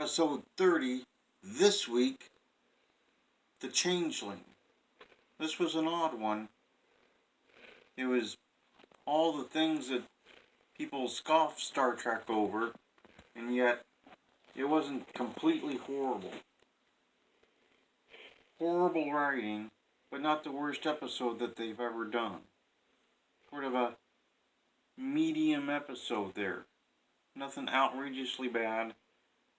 episode 30 this week, The Changeling. This was an odd one. It was all the things that people scoff Star Trek over, and yet it wasn't completely horrible. Horrible writing, but not the worst episode that they've ever done. Sort of a medium episode there. Nothing outrageously bad,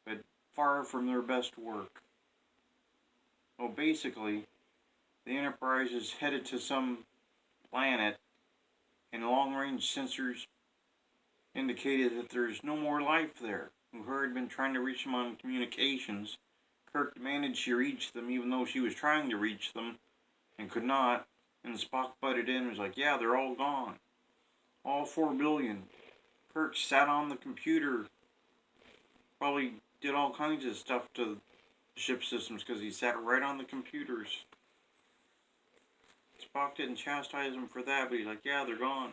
but far from their best work. Well, basically, the Enterprise is headed to some planet, and long-range sensors indicated that there's no more life there. Uhura had been trying to reach them on communications. Kirk managed to reach them even though she was trying to reach them and could not. And Spock butted in and was like, yeah, they're all gone. All 4 billion. Kirk sat on the computer. Probably did all kinds of stuff to the ship systems because he sat right on the computers. Spock didn't chastise him for that, but he's like, yeah, they're gone.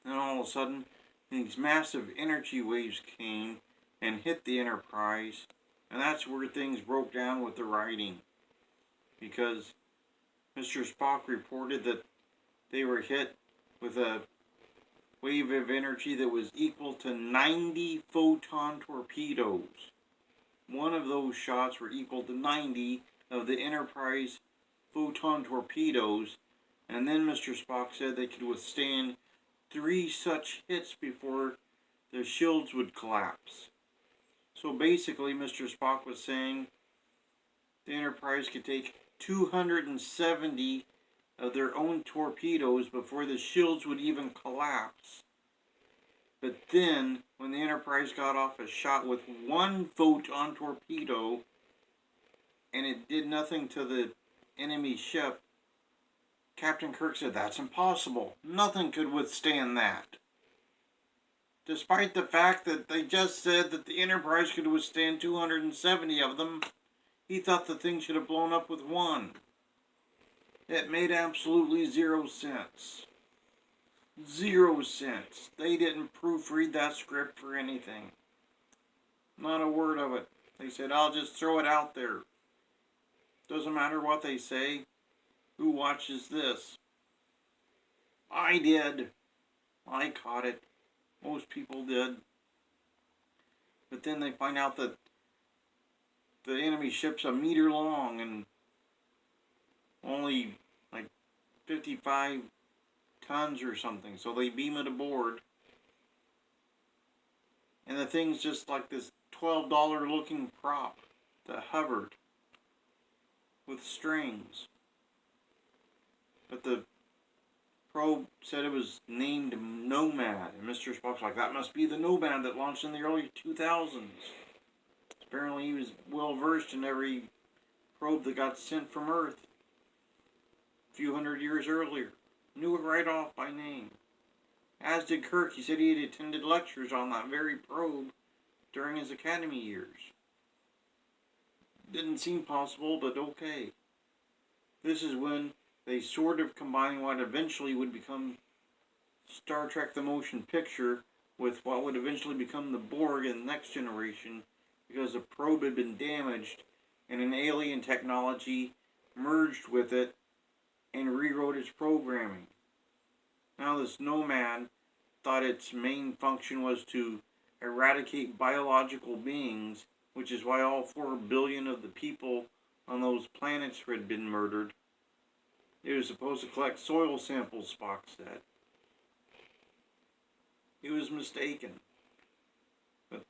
Then all of a sudden, these massive energy waves came and hit the Enterprise. And that's where things broke down with the writing. Because Mr. Spock reported that they were hit with a wave of energy that was equal to 90 photon torpedoes. One of those shots were equal to 90 of the Enterprise photon torpedoes. And then Mr. Spock said they could withstand 3 such hits before the shields would collapse. So basically, Mr. Spock was saying the Enterprise could take 270 of their own torpedoes before the shields would even collapse. But then, when the Enterprise got off a shot with 1 photon torpedo, and it did nothing to the enemy ship, Captain Kirk said, that's impossible. Nothing could withstand that. Despite the fact that they just said that the Enterprise could withstand 270 of them, he thought the thing should have blown up with 1. It made absolutely 0 sense. 0 sense. They didn't proofread that script for anything. Not a word of it. They said, I'll just throw it out there. Doesn't matter what they say. Who watches this? I did. I caught it. Most people did. But then they find out that the enemy ship's a meter long and only like 55 tons or something. So they beam it aboard. And the thing's just like this $12 looking prop that hovered with strings. But the probe said it was named Nomad. And Mr. Spock's like, that must be the Nomad that launched in the early 2000s. Apparently he was well versed in every probe that got sent from Earth a few hundred years earlier. Knew it right off by name. As did Kirk. He said he had attended lectures on that very probe during his academy years. Didn't seem possible, but okay. This is when they sort of combine what eventually would become Star Trek the Motion Picture with what would eventually become the Borg in the Next Generation, because the probe had been damaged and an alien technology merged with it and rewrote its programming. Now this Nomad thought its main function was to eradicate biological beings, which is why all 4 billion of the people on those planets had been murdered. It was supposed to collect soil samples, Spock said. He was mistaken. But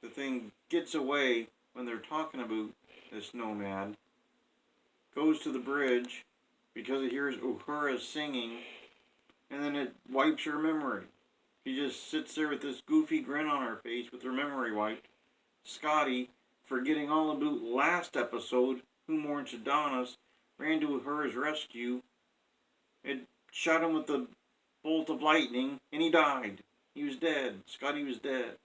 the thing gets away when they're talking about this Nomad, goes to the bridge because it hears Uhura singing, and then it wipes her memory. She just sits there with this goofy grin on her face with her memory wiped. Scotty, forgetting all about last episode, Who Mourns Adonis, ran to Uhura's rescue. It shot him with the bolt of lightning, and he died. He was dead. Scotty was dead.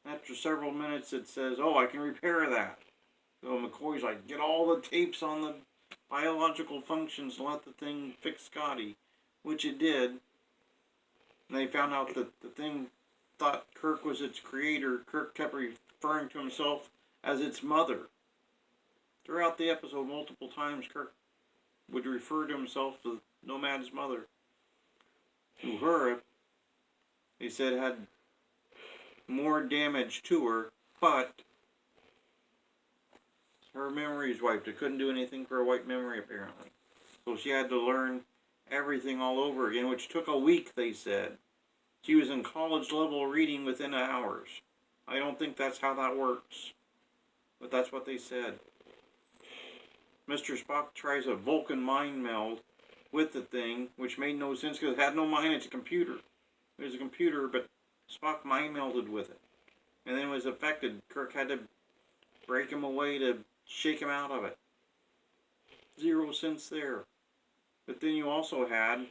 After several minutes, it says, oh, I can repair that. So McCoy's like, get all the tapes on the biological functions and let the thing fix Scotty, which it did. And they found out that the thing thought Kirk was its creator, Kirk kept referring to himself as its mother. Throughout the episode, multiple times, Kirk would refer to himself as Nomad's mother. Uhura, they said, had more damage to her, but her memory is wiped. It couldn't do anything for a wiped memory, apparently. So she had to learn everything all over again, which took a week, they said. She was in college level reading within hours. I don't think that's how that works, but that's what they said. Mr. Spock tries a Vulcan mind meld with the thing, which made no sense because it had no mind. It's a computer. It was a computer, but Spock mind melded with it. And then it was affected. Kirk had to break him away to shake him out of it. Zero sense there. But then you also had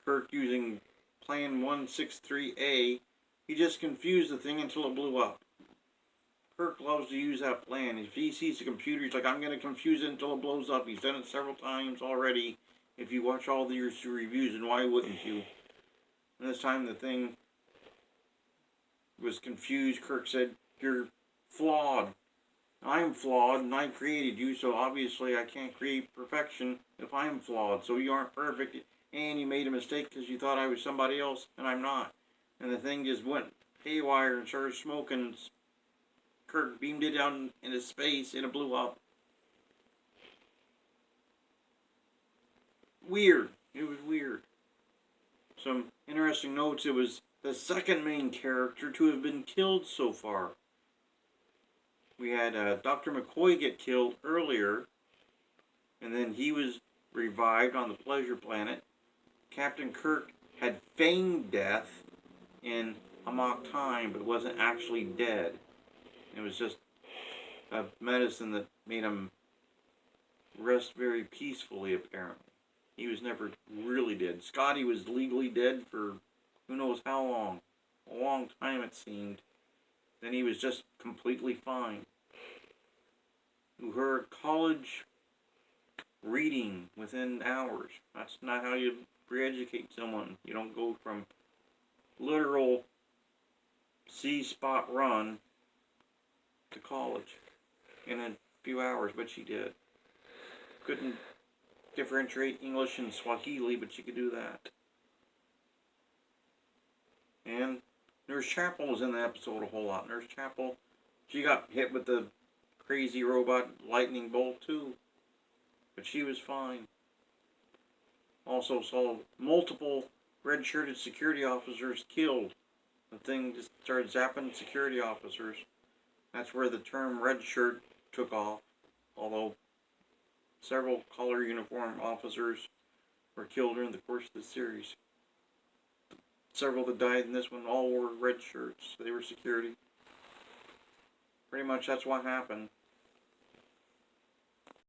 Kirk using Plan 163A. He just confused the thing until it blew up. Kirk loves to use that plan. If he sees a computer, he's like, I'm going to confuse it until it blows up. He's done it several times already. If you watch all the years' reviews, and why wouldn't you? And this time the thing was confused. Kirk said, you're flawed. I'm flawed, and I created you, so obviously I can't create perfection if I'm flawed. So you aren't perfect, and you made a mistake because you thought I was somebody else, and I'm not. And the thing just went haywire and started smoking. Kirk beamed it down into space, and it blew up. Weird. It was weird. Some interesting notes. It was the second main character to have been killed so far. We had Dr. McCoy get killed earlier, and then he was revived on the Pleasure Planet. Captain Kirk had feigned death in Amok Time, but wasn't actually dead. It was just a medicine that made him rest very peacefully, apparently. He was never really dead. Scotty was legally dead for who knows how long. A long time, it seemed. Then he was just completely fine. Uhura college reading within hours. That's not how you re-educate someone. You don't go from literal C-spot run to college in a few hours, but she did. Couldn't differentiate English and Swahili, but she could do that. And Nurse Chapel was in the episode a whole lot. Nurse Chapel, she got hit with the crazy robot lightning bolt too, but she was fine. Also saw multiple red-shirted security officers killed. The thing just started zapping security officers. That's where the term red shirt took off, although several color uniform officers were killed during the course of the series. Several that died in this one all wore red shirts. They were security. Pretty much that's what happened.